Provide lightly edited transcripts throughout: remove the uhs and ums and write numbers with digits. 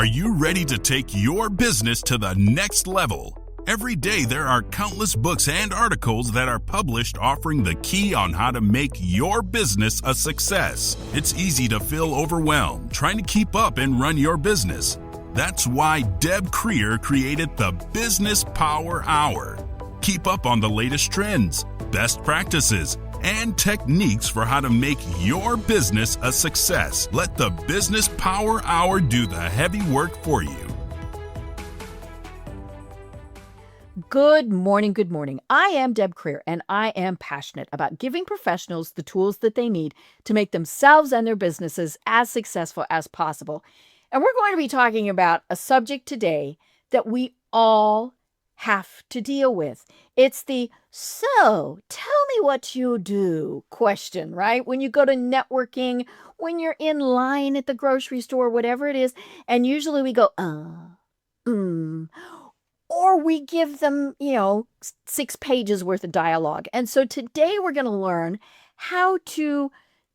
Are you ready to take your business to the next level? Every day there are countless books and articles that are published offering the key on how to make your business a success. It's easy to feel overwhelmed trying to keep up and run your business. That's why Deb Creer created the Business Power Hour. Keep up on the latest trends, best practices, and techniques for how to make your business a success. Let the Business Power Hour do the heavy work for you. Good morning, good morning. I am Deb Creer, and I am passionate about giving professionals the tools that they need to make themselves and their businesses as successful as possible. And we're going to be talking about a subject today that we all have to deal with. It's the "so tell me what you do" question, right? When you go to networking, when you're in line at the grocery store, whatever it is, and usually we go, or we give them, 6 pages worth of dialogue. And so today we're going to learn how to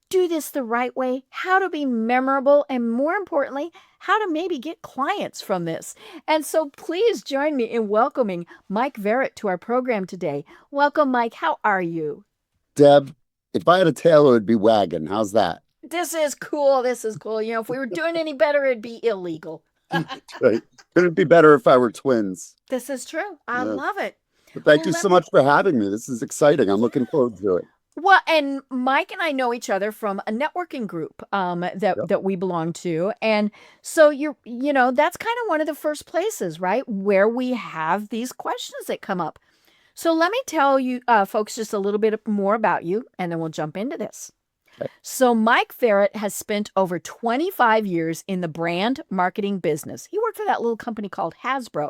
do this the right way, how to be memorable, and more importantly, how to maybe get clients from this. And so please join me in welcoming Mike Verret to our program today. Welcome, Mike. How are you? Deb, if I had a tail, it would be wagging. How's that? This is cool. If we were doing any better, it'd be illegal. Right. Couldn't be better if I were twins. This is true. I love it. But thank you so much for having me. This is exciting. I'm looking forward to it. Well, and Mike and I know each other from a networking group that we belong to. And so that's kind of one of the first places, right, where we have these questions that come up. So let me tell you folks just a little bit more about you, and then we'll jump into this. Okay. So Mike Verret has spent over 25 years in the brand marketing business. He worked for that little company called Hasbro.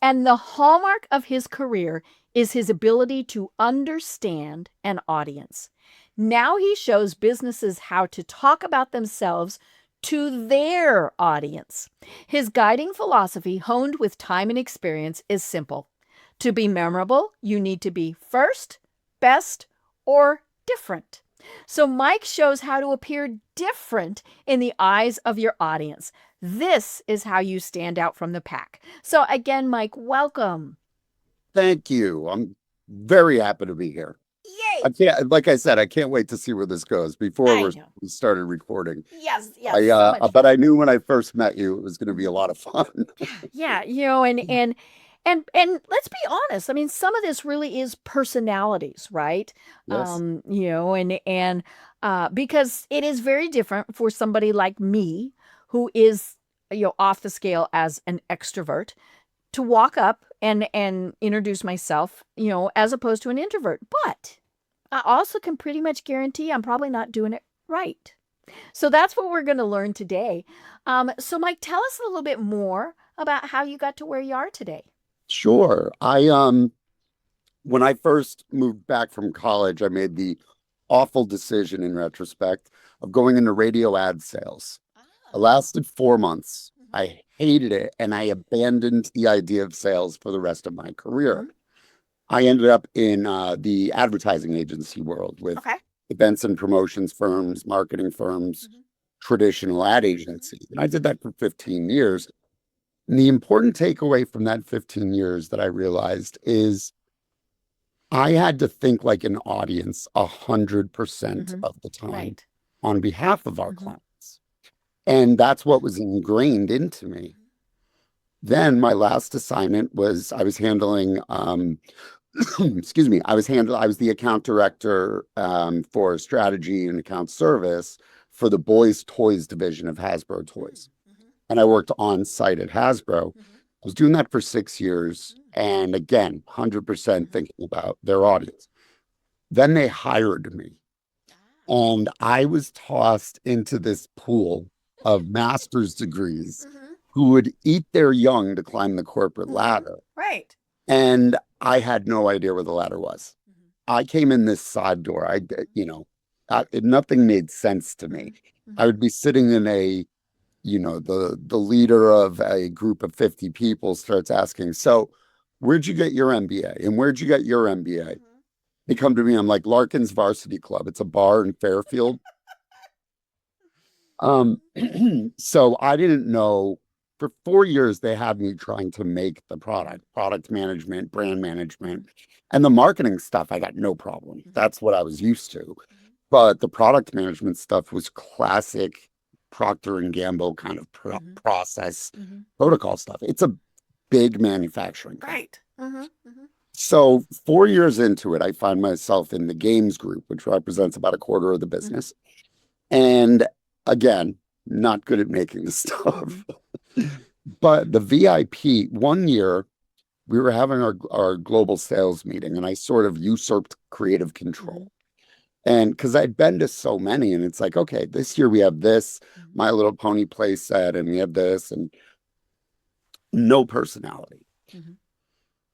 And the hallmark of his career is his ability to understand an audience. Now he shows businesses how to talk about themselves to their audience. His guiding philosophy, honed with time and experience, is simple. To be memorable, you need to be first, best, or different. So Mike shows how to appear different in the eyes of your audience. This is how you stand out from the pack. So again, Mike, welcome. Thank you. I'm very happy to be here. Yay! Like I said, I can't wait to see where this goes before we started recording. Yes. But I knew when I first met you, it was going to be a lot of fun. Yeah, and let's be honest. I mean, some of this really is personalities, right? Yes. Because it is very different for somebody like me, who is, off the scale as an extrovert, to walk up and introduce myself, as opposed to an introvert. But I also can pretty much guarantee I'm probably not doing it right. So that's what we're going to learn today. So Mike, tell us a little bit more about how you got to where you are today. Sure. When I first moved back from college, I made the awful decision in retrospect of going into radio ad sales. It lasted 4 months. I hated it, and I abandoned the idea of sales for the rest of my career. I ended up in the advertising agency world with events and promotions firms, marketing firms, traditional ad agencies. And I did that for 15 years. And the important takeaway from that 15 years that I realized is I had to think like an audience 100% of the time on behalf of our clients. And that's what was ingrained into me. Then my last assignment was I was handling, I was the account director for strategy and account service for the boys' toys division of Hasbro Toys. And I worked on site at Hasbro. I was doing that for 6 years. And again, 100% thinking about their audience. Then they hired me. And I was tossed into this pool of master's degrees who would eat their young to climb the corporate ladder. Right. And I had no idea where the ladder was. I came in this side door. Nothing made sense to me. I would be sitting in the leader of a group of 50 people starts asking, "So where'd you get your MBA? And where'd you get your MBA?" They come to me, I'm like, "Larkin's Varsity Club. It's a bar in Fairfield." So I didn't know for 4 years, they had me trying to make the product management, brand management, and the marketing stuff. I got no problem. That's what I was used to. But the product management stuff was classic Procter and Gamble kind of process protocol stuff. It's a big manufacturing company. Right. So 4 years into it, I find myself in the games group, which represents about a quarter of the business. And again, not good at making the stuff. But the VIP, one year, we were having our global sales meeting, and I sort of usurped creative control. And because I'd been to so many, and it's like, okay, this year we have this, My Little Pony play set, and we have this, and no personality.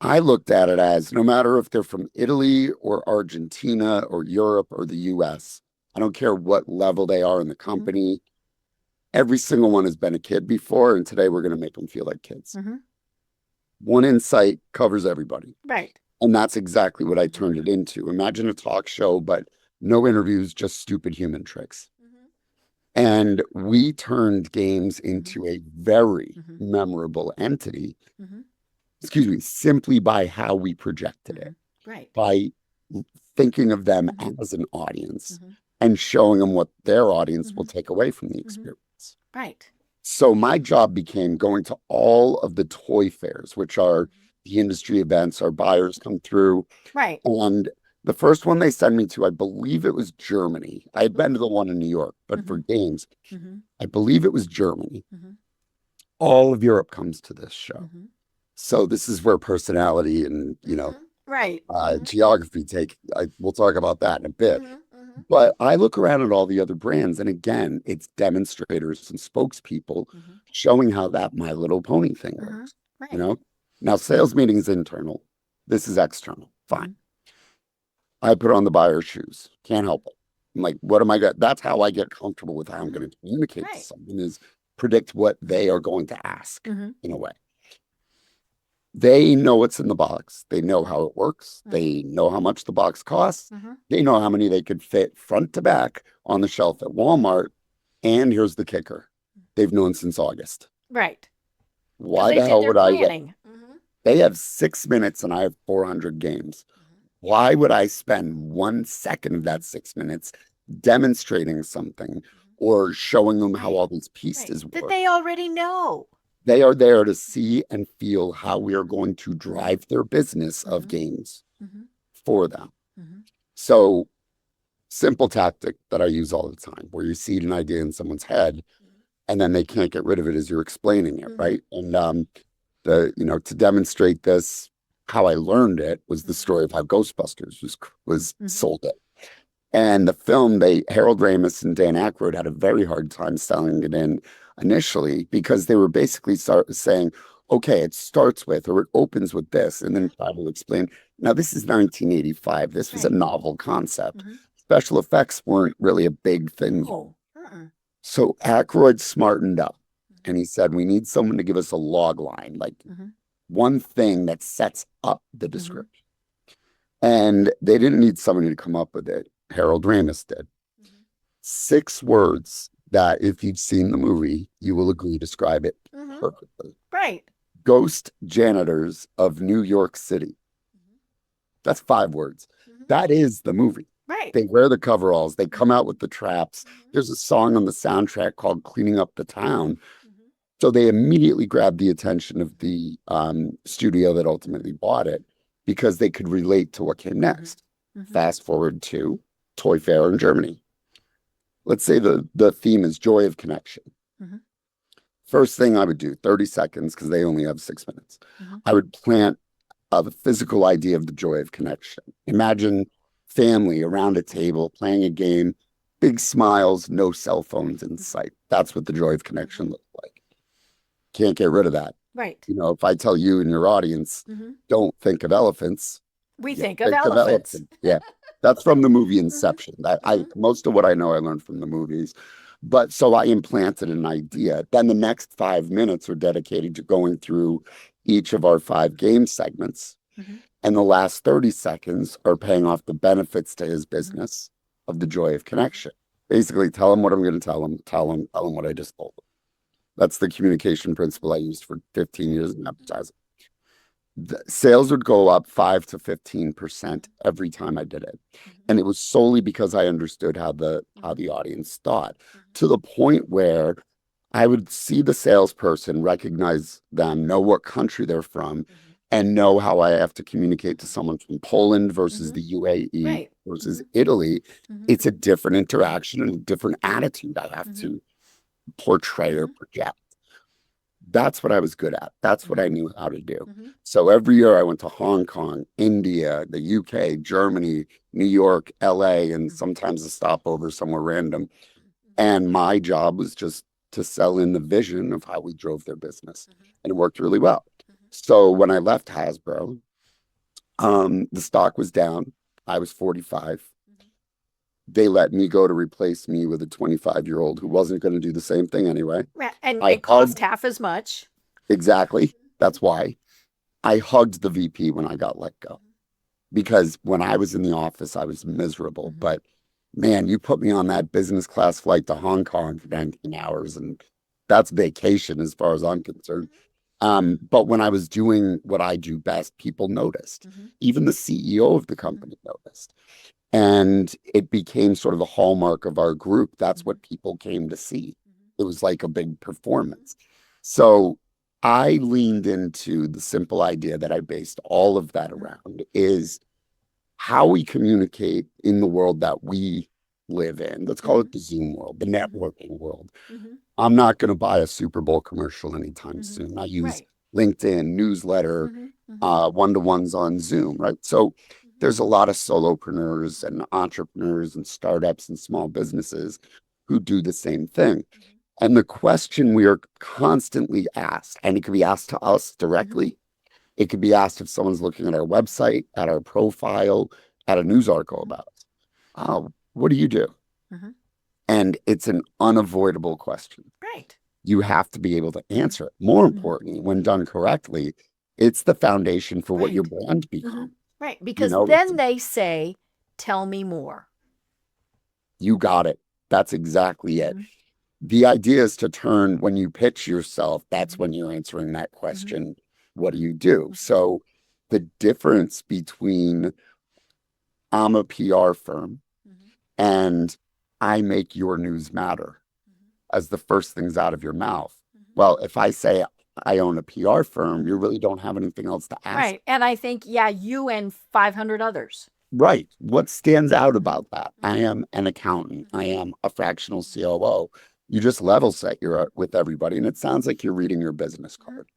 I looked at it as no matter if they're from Italy or Argentina or Europe or the US, I don't care what level they are in the company. Every single one has been a kid before, and today we're going to make them feel like kids. One insight covers everybody. Right. And that's exactly what I turned it into. Imagine a talk show, but no interviews, just stupid human tricks. And we turned games into a very memorable entity, excuse me, simply by how we projected it. Right. By thinking of them as an audience and showing them what their audience will take away from the experience. Right. So my job became going to all of the toy fairs, which are the industry events. Our buyers come through. Right. And the first one they sent me to, I believe it was Germany. I had been to the one in New York, but for games, I believe it was Germany. All of Europe comes to this show. So this is where personality and, Right. geography we'll talk about that in a bit. But I look around at all the other brands, and again, it's demonstrators and spokespeople showing how that My Little Pony thing works. Right. Now sales meeting is internal. This is external. Fine. I put on the buyer's shoes. Can't help it. I'm like, what am I going to? That's how I get comfortable with how I'm going to communicate to someone, is predict what they are going to ask in a way. They know what's in the box. They know how it works. They know how much the box costs. They know how many they could fit front to back on the shelf at Walmart. And here's the kicker. They've known since August. Right. Why the hell would I? They have 6 minutes and I have 400 games. Why would I spend 1 second of that 6 minutes demonstrating something or showing them how all these pieces work? That they already know. They are there to see and feel how we are going to drive their business of games for them. So, simple tactic that I use all the time, where you seed an idea in someone's head and then they can't get rid of it as you're explaining it, right? And to demonstrate this, how I learned it was the story of how Ghostbusters was sold it. And the film, Harold Ramis and Dan Aykroyd had a very hard time selling it in initially, because they were basically saying, okay, it starts with, or it opens with this, and then try to explain, now this is 1985. This was a novel concept. Special effects weren't really a big thing. So Aykroyd smartened up, and he said, we need someone to give us a log line, like one thing that sets up the description. And they didn't need somebody to come up with it. Harold Ramis did. 6 words that, if you've seen the movie, you will agree describe it perfectly. Right. Ghost janitors of New York City. That's 5 words. That is the movie. Right. They wear the coveralls. They come out with the traps. There's a song on the soundtrack called Cleaning Up the Town. So they immediately grabbed the attention of the studio that ultimately bought it, because they could relate to what came next. Fast forward to Toy Fair in Germany. Let's say the theme is joy of connection. First thing I would do, 30 seconds, because they only have 6 minutes. I would plant a physical idea of the joy of connection. Imagine family around a table playing a game, big smiles, no cell phones in sight. That's what the joy of connection looks like. Can't get rid of that. Right. If I tell you and your audience, don't think of elephants. We think of elephants. Yeah. That's from the movie Inception. Most of what I know I learned from the movies. But so I implanted an idea. Then the next 5 minutes are dedicated to going through each of our 5 game segments. And the last 30 seconds are paying off the benefits to his business of the joy of connection. Basically, tell him what I'm going to tell him what I just told him. That's the communication principle I used for 15 years in advertising. The sales would go up 5 to 15% every time I did it. And it was solely because I understood how the audience thought, to the point where I would see the salesperson, recognize them, know what country they're from, and know how I have to communicate to someone from Poland versus the UAE Right. versus Italy. It's a different interaction and a different attitude I have to portray or project. That's what I was good at. That's what I knew how to do. So every year I went to Hong Kong, India, the UK, Germany, New York, LA, and sometimes a stopover somewhere random. And my job was just to sell in the vision of how we drove their business. And it worked really well. So when I left Hasbro, the stock was down. I was 45. They let me go to replace me with a 25-year-old who wasn't going to do the same thing anyway. Right. And it cost half as much. Exactly. That's why I hugged the VP when I got let go. Because when I was in the office, I was miserable. But man, you put me on that business class flight to Hong Kong for 19 hours, and that's vacation as far as I'm concerned. But when I was doing what I do best, people noticed. Even the CEO of the company noticed. And it became sort of the hallmark of our group. That's what people came to see. It was like a big performance. So I leaned into the simple idea that I based all of that around is how we communicate in the world that we live in. Let's call it the Zoom world, the networking world. I'm not going to buy a Super Bowl commercial anytime soon. I use LinkedIn, newsletter, one-to-ones on Zoom, right? So there's a lot of solopreneurs and entrepreneurs and startups and small businesses who do the same thing. And the question we are constantly asked, and it could be asked to us directly, it could be asked if someone's looking at our website, at our profile, at a news article about us. Oh, what do you do? And it's an unavoidable question. Right. You have to be able to answer it. More importantly, when done correctly, it's the foundation for what your brand becomes. Right. Because then they say, tell me more. You got it. That's exactly it. The idea is to turn, when you pitch yourself, that's when you're answering that question. What do you do? So the difference between I'm a PR firm and I make your news matter as the first things out of your mouth. Well, if I say I own a PR firm, you really don't have anything else to ask. Right. And I think, you and 500 others. Right. What stands out about that? I am an accountant. I am a fractional COO. You just level set with everybody, and it sounds like you're reading your business card.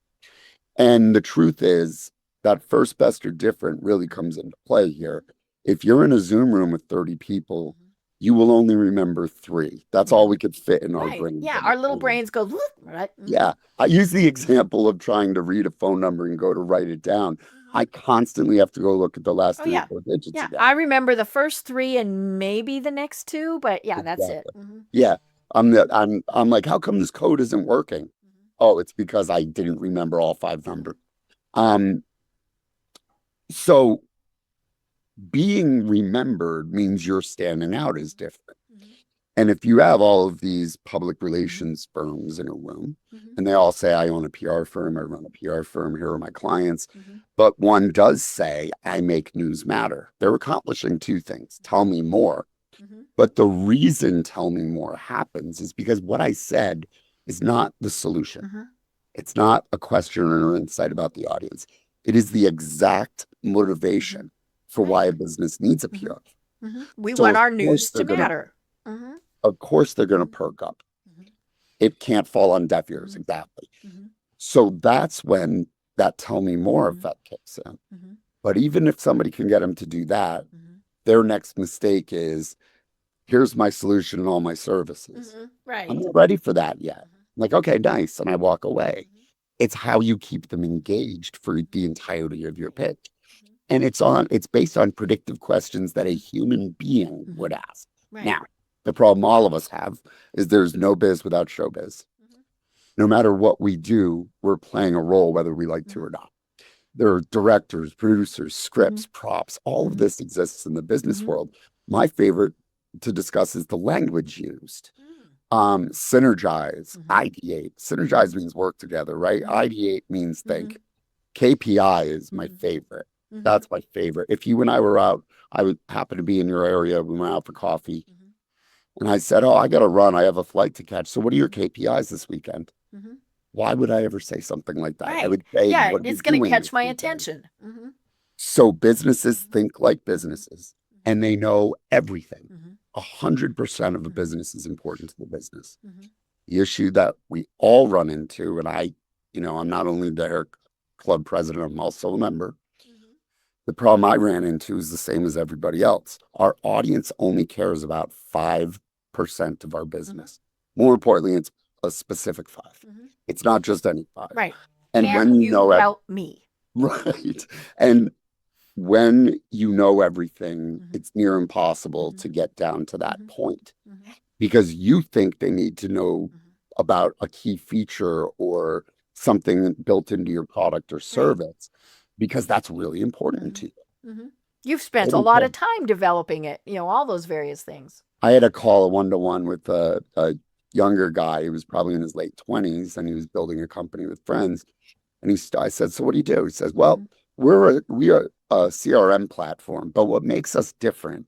And the truth is that first, best, or different really comes into play here. If you're in a Zoom room with 30 people, you will only remember 3. That's all we could fit in our brain. Yeah, our little brains go, right? Yeah. I use the example of trying to read a phone number and go to write it down. I constantly have to go look at the last 3 or 4 digits. Yeah, again. I remember the first 3 and maybe the next 2, but that's it. Yeah. I'm like, how come this code isn't working? Oh, it's because I didn't remember all 5 numbers. So being remembered means you're standing out as different. And if you have all of these public relations firms in a room and they all say, I own a PR firm, I run a PR firm, here are my clients. But one does say, I make news matter. They're accomplishing 2 things. Tell me more. But the reason tell me more happens is because what I said is not the solution. It's not a question or insight about the audience. It is the exact motivation for why a business needs a PR. We want our news to matter. Of course, they're going to perk up. It can't fall on deaf ears. Exactly. So that's when that tell me more effect kicks in. But even if somebody can get them to do that, their next mistake is, here's my solution and all my services. Right. I'm not ready for that yet. I'm like, okay, nice. And I walk away. It's how you keep them engaged for the entirety of your pitch. And it's based on predictive questions that a human being would ask. Now, the problem all of us have is there's no biz without showbiz. No matter what we do, we're playing a role, whether we like to or not. There are directors, producers, scripts, props. All of this exists in the business world. My favorite to discuss is the language used. Synergize, Mhm. ideate. Synergize means work together, right? Mhm. Ideate means think. Mhm. KPI is my Mhm. favorite. Mhm. That's my favorite. If you and I were out, I would happen to be in your area. We went out for coffee, Mhm. and I said, "Oh, I got to run. I have a flight to catch. So, what are your Mhm. KPIs this weekend?" Mhm. Why would I ever say something like that? I Right. would say, Yeah, "What are you it's going to doing this catch my weekend?" attention. Mhm. So businesses Mhm. think like Mhm. businesses, and they know everything. Mhm. 100% of a Mhm. business is important to the business. Mhm. The issue that we all run into, and I'm not only their club president, I'm also a member. Mhm. The problem I ran into is the same as everybody else. Our audience only cares about 5% of our Mhm. business. More importantly, it's a specific 5. Mhm. It's not just any 5. Right. And Can when you you know it, help me? right. And when you know everything, Mhm. it's near impossible Mhm. to get down to that Mhm. point Mhm. because you think they need to know Mhm. about a key feature or something built into your product or Right. service because that's really important Mhm. to you. Mhm. You've They spent a don't lot care. of time developing it, all those various things. I had a call a one-to-one with a younger guy. He was probably in his late 20s and he was building a company with friends. And I said, "So what do you do?" He says, "Well, Mhm. we are a CRM platform, but what makes us different?"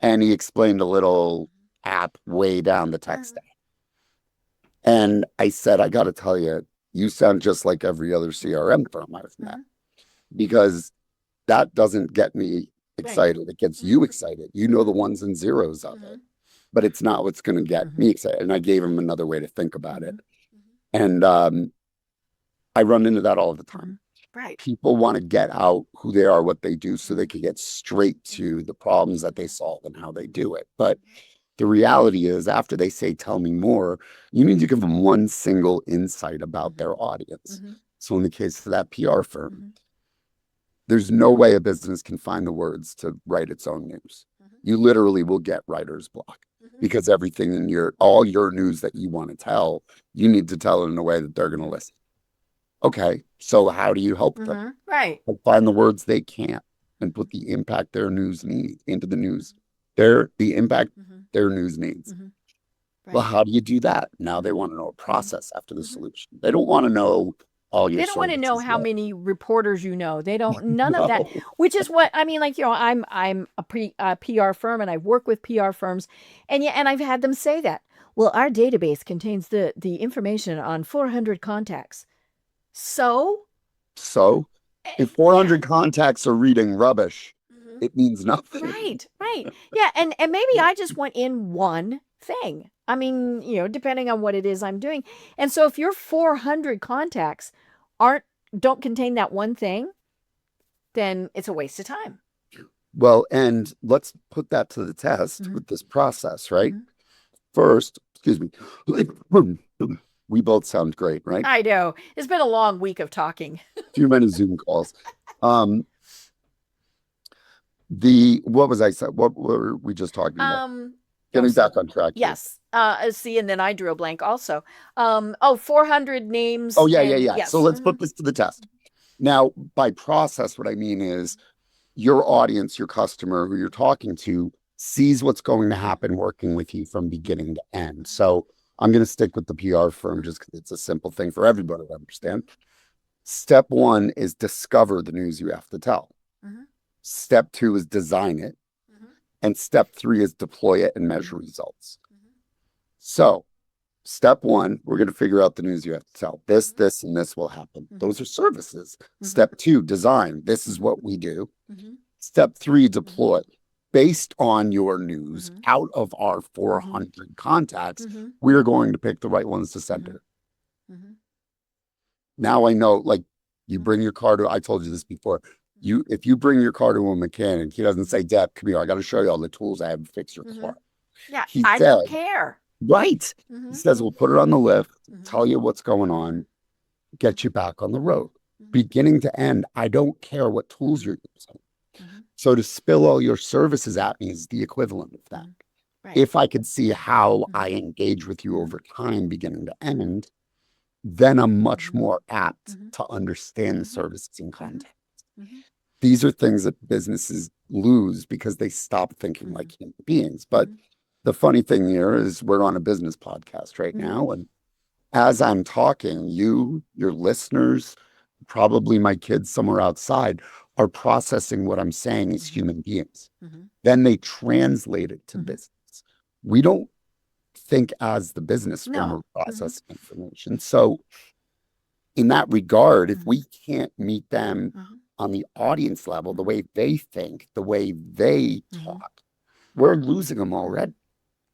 And he explained a little app way down the tech Uh-huh. stack. And I said, "I got to tell you, you sound just like every other CRM firm I've met Mhm. because that doesn't get me Right. excited. It gets Mhm. you excited. You know the Mhm. ones and zeros of it, Mhm. but it's not what's going to get Mhm. me excited." And I gave him another way to think about it. Mhm. Mhm. And I run into that all the time. Mhm. Right. People want to get out who they are, what they do, so they Mhm. can get straight Mhm. to the problems that they Mhm. solve and how they Mhm. do it. But Mhm. the reality is, after they say, "Tell me more," you need to give them one single insight about Mhm. their audience. Mhm. So, in the case of that PR firm, Mhm. there's no way a business can find the words to write its own news. Mhm. You literally will get writer's block Mhm. because everything in all your news that you want to tell, you need to tell it in a way that they're going to Mhm. listen. Okay, so how do you help them? Mhm. Right. They'll find the words they can't and put the impact their news needs into the news. The impact Mhm. their news needs. Mhm. Well, Right. how do you do that? Now they Mhm. want to know a Mhm. process after the Mhm. solution. They don't want to know all your They don't want to know services how yet. many reporters you know. They don't none of that, No. which is what I mean. Like, I'm a PR firm and I work with PR firms, and yeah, and I've had them say that. Well, our database contains the information on 400 contacts. So, So if yeah. 400 contacts are reading rubbish, Mhm. it means nothing. Right, right. Yeah, and maybe I just want in one thing. I mean, depending on what it is I'm doing. And so if your 400 contacts aren't don't contain that one thing, then it's a waste of time. Well, and let's put that to the test Mhm. with this process, right? Mhm. First, excuse me, we both sound great, right? I know. It's been a long week of talking. Too many Zoom calls. Um, what was I said? What were we just talking about? Um, oh, Getting back on track here. yes. See, and then I drew a blank also. 400 Oh, names yeah, yeah, and yeah. So yes. let's put this to the test. Now, by process, what I mean is your audience, your customer who you're talking to sees what's going to happen working with you from beginning to end. So I'm going to stick with the PR firm just because it's a simple thing for everybody to understand. Step one is discover the news you have to tell. Mhm. Step two is design it. Mhm. And step three is deploy it and Mhm. measure results. Mhm. So step one, we're going to figure out the news you have to tell. This, Mhm. this, and this will happen. Mhm. Those are services. Mhm. Step two, design. This is Mhm. what we do. Mhm. Step three, Mhm. deploy. Based on your news, Mhm. out of our Mhm. 400 contacts, Mhm. we're going to pick the right ones to send Mhm. her. Mhm. Now I know, like, you Mhm. bring your car to, I told you this before. Mhm. If you bring your car to a mechanic, he doesn't Mhm. say, "Deb, come here. I got to show you all the tools I have to fix your Mhm. car." Yeah, He I don't said, care. right. He Mhm. says, "We'll put it on the lift, Mhm. tell you what's going on, get you back on the road." Mhm. Beginning to end, I don't care what tools you're using. Mhm. So to spill all your services at me is the equivalent of that. Mhm. Right. If I could see how I Mhm. engage with you Mhm. over time, beginning to end, then I'm much Mhm. more apt Mhm. to understand the Mhm. services and Mhm. content. Mhm. These are things that businesses lose because they stop thinking Mhm. like human beings. But Mhm. the funny thing here is we're on a business podcast right now. And as I'm talking, your listeners, probably my kids somewhere outside, are processing what I'm saying as human beings. Then they translate it to business. We don't think as the business when we're processing information. So in that regard, if we can't meet them on the audience level, the way they think, the way they talk, we're losing them already.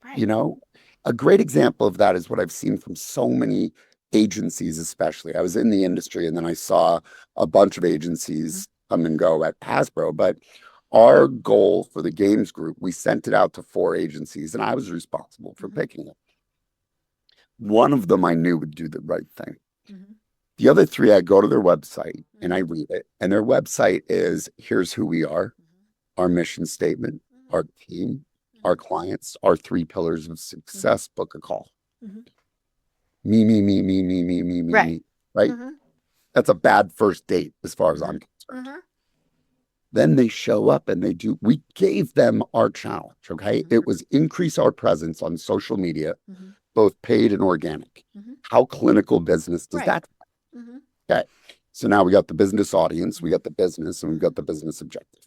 Right. You know, a great example of that is what I've seen from so many agencies, especially. I was in the industry and then I saw a bunch of agencies come and go at Hasbro. But our goal for the games group, we sent it out to 4 agencies and I was responsible for picking it. One of them I knew would do the right thing. The other 3, I go to their website and I read it. And their website is, here's who we are, our mission statement, our team, our clients, our 3 pillars of success, book a call. Me, Right. right? That's a bad first date as far as I'm concerned. Then they show up and we gave them our challenge, okay? It was increase our presence on social media, both paid and organic. How clinical business does that? Okay. So now we got the business audience, we got the business, and we got the business objective.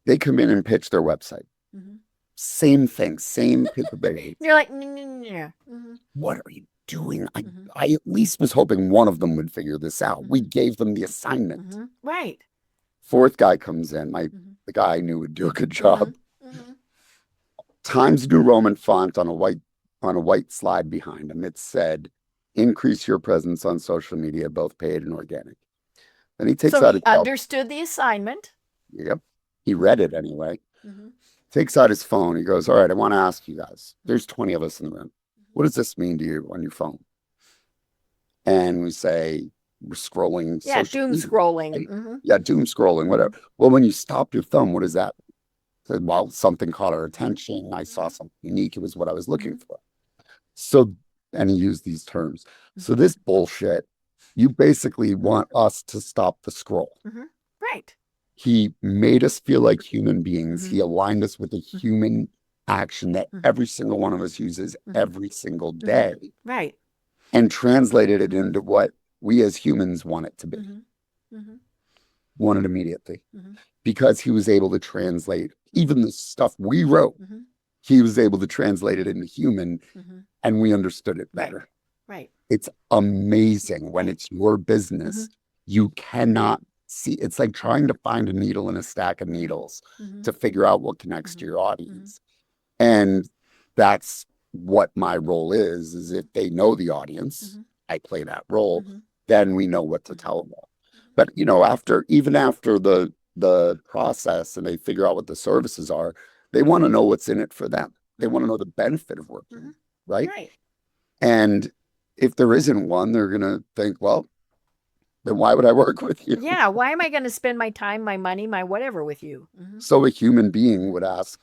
They come in and pitch their website. Same thing, same capability. You're like, no. What are you doing? I at least was hoping one of them would figure this out. We gave them the assignment. Right. 4th guy comes in, the guy I knew would do a good job. Times New Roman font on a white slide behind him. It said, increase your presence on social media, both paid and organic. Then he takes out he understood the assignment. Yep. He read it anyway. Takes out his phone. He goes, all right, I want to ask you guys. There's 20 of us in the room. What does this mean to you on your phone? And we say, we're scrolling. Yeah, doom scrolling. Yeah, doom scrolling, whatever. Well, when you stop your thumb, what does that mean? Well, something caught our attention. I saw something unique. It was what I was looking for. So, and he used these terms. So this bullshit, you basically want us to stop the scroll. Right. He made us feel like human beings. He aligned us with a human action that every single one of us uses every single day. Right. And translated it into what we as humans want it to be. Want it immediately. Because he was able to translate even the stuff we wrote. He was able to translate it into human and we understood it better. Right. It's amazing when it's your business. You cannot see, it's like trying to find a needle in a stack of needles to figure out what connects to your audience. And that's what my role is if they know the audience, I play that role, then we know what to tell them. But, you know, even after the process and they figure out what the services are, they want to know what's in it for them. They want to know the benefit of working, right? And if there isn't one, they're going to think, well, then why would I work with you? Yeah, why am I going to spend my time, my money, my whatever with you? So a human being would ask,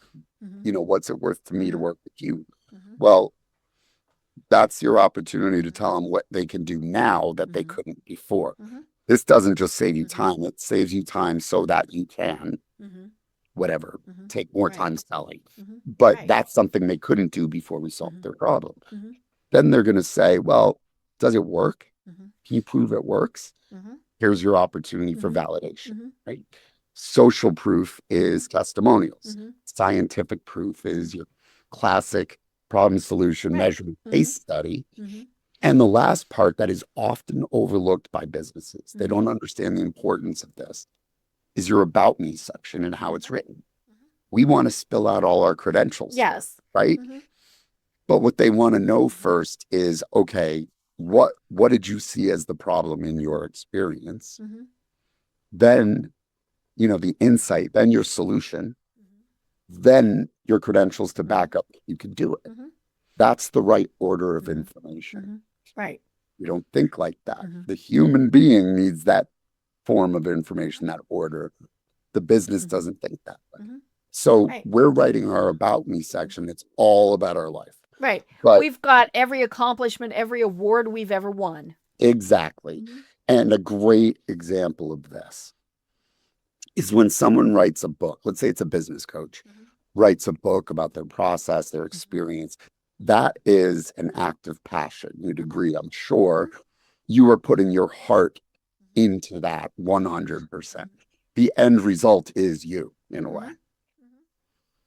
you know, what's it worth to me to work with you? Well, that's your opportunity to tell them what they can do now that they couldn't before. This doesn't just save you time, it saves you time so that you can, whatever, take more time selling. But that's something they couldn't do before we solved their problem. Then they're going to say, well, does it work? Can you prove it works? Here's your opportunity for validation, right? Social proof is testimonials. Scientific proof is your classic problem solution measurement case study. And the last part that is often overlooked by businesses, they don't understand the importance of this, is your about me section and how it's written. We want to spill out all our credentials. Yes. Right? But what they want to know first is, okay, what did you see as the problem in your experience? Then, you know, the insight, then your solution, then your credentials to back up that you can do it. That's the right order of information. Right. We don't think like that. The human being needs that form of information, that order. The business doesn't think that way. So we're writing our about me section. It's all about our life. Right. But we've got every accomplishment, every award we've ever won. Exactly. And a great example of this is when someone writes a book, let's say it's a business coach, writes a book about their process, their experience, that is an act of passion. You'd agree, I'm sure. You are putting your heart into that 100%. The end result is you, in a way.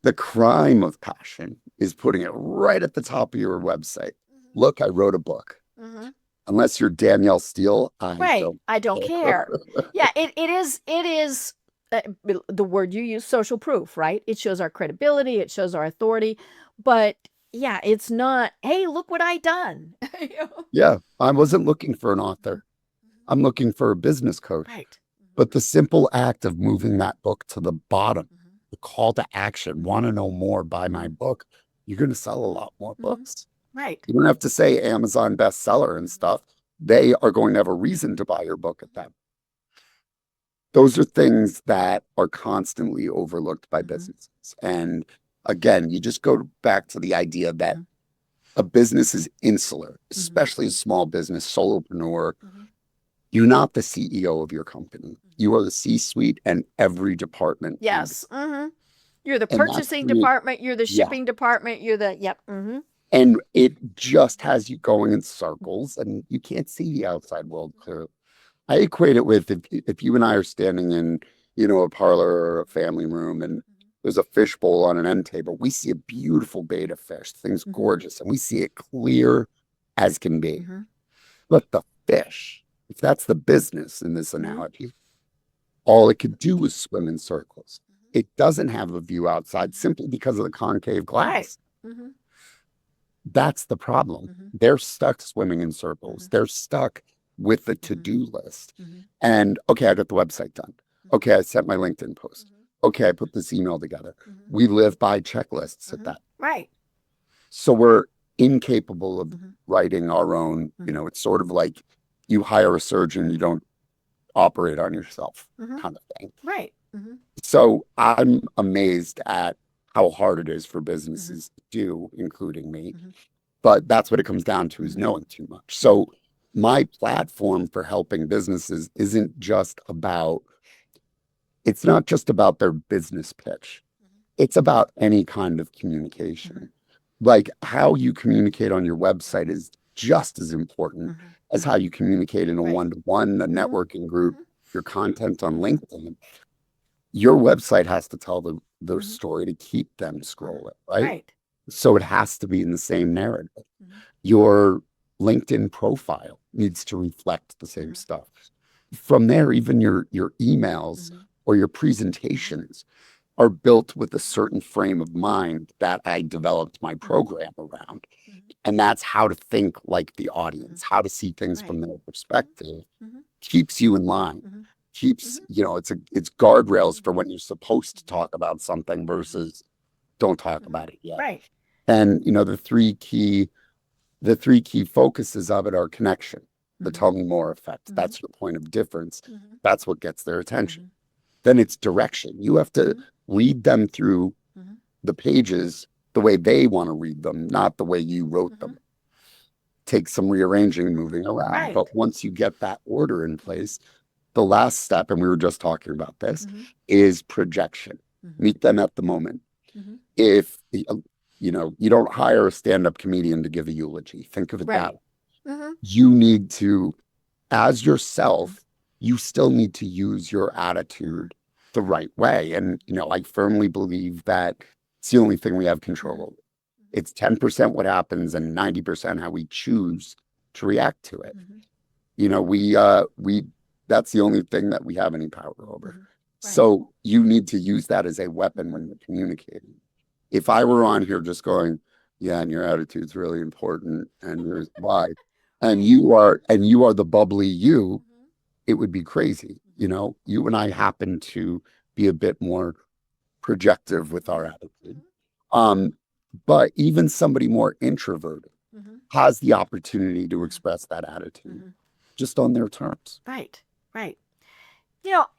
The crime of passion is putting it right at the top of your website. Look, I wrote a book. Unless you're Danielle Steele, Right. I don't care. Yeah, it is the word you use, social proof, right? It shows our credibility, it shows our authority, but yeah, it's not, hey, look what I done. You know? Yeah, I wasn't looking for an author. I'm looking for a business coach. Right. But the simple act of moving that book to the bottom, the call to action, want to know more, buy my book, you're going to sell a lot more books. Right. You don't have to say Amazon bestseller and stuff. They are going to have a reason to buy your book at that. Those are things that are constantly overlooked by businesses. And again, you just go back to the idea that a business is insular, especially a small business, solopreneur. You're not the CEO of your company. You are the C-suite and every department. Yes. You're the And purchasing department, you're the shipping department, you're the, yep. And it just has you going in circles and you can't see the outside world clearly. I equate it with if you and I are standing in, a parlor or a family room and there's a fish bowl on an end table, we see a beautiful betta fish, thing's gorgeous, and we see it clear as can be. But the fish, if that's the business in this analogy, all it could do was swim in circles. It doesn't have a view outside simply because of the concave glass. That's the problem. They're stuck swimming in circles. They're stuck with the to-do list. And okay, I got the website done. Okay, I sent my LinkedIn post. Okay, I put this email together. We live by checklists at that. Right. So we're incapable of writing our own, it's sort of like you hire a surgeon, you don't operate on yourself kind of thing. Right. So I'm amazed at how hard it is for businesses to do, including me. But that's what it comes down to, is knowing too much. So my platform for helping businesses it's not just about their business pitch. It's about any kind of communication. Like how you communicate on your website is just as important as how you communicate in a one-to-one, a networking group, your content on LinkedIn. Your website has to tell the story to keep them scrolling, right? So it has to be in the same narrative. Your LinkedIn profile needs to reflect the same stuff. From there, even your emails or your presentations are built with a certain frame of mind that I developed my program around. And that's how to think like the audience, how to see things from their perspective, keeps you in line, keeps, it's guardrails for when you're supposed to talk about something versus don't talk about it yet. Right. And, the three key focuses of it are connection, the tell me more effect. That's your point of difference. That's what gets their attention. Then it's direction. You have to lead them through the pages the way they want to read them, not the way you wrote them. Take some rearranging and moving around. Right. But once you get that order in place, the last step, and we were just talking about this, is projection. Meet them at the moment. If, you don't hire a stand-up comedian to give a eulogy. Think of it that way. You need to, as yourself, you still need to use your attitude the right way. And, I firmly believe that it's the only thing we have control over. It's 10% what happens and 90% how we choose to react to it. That's the only thing that we have any power over. So you need to use that as a weapon when you're communicating. If I were on here just going, yeah, and your attitude's really important, and here's why, and you are the bubbly you, it would be crazy. You and I happen to be a bit more projective with our attitude. But even somebody more introverted has the opportunity to express that attitude just on their terms. Right.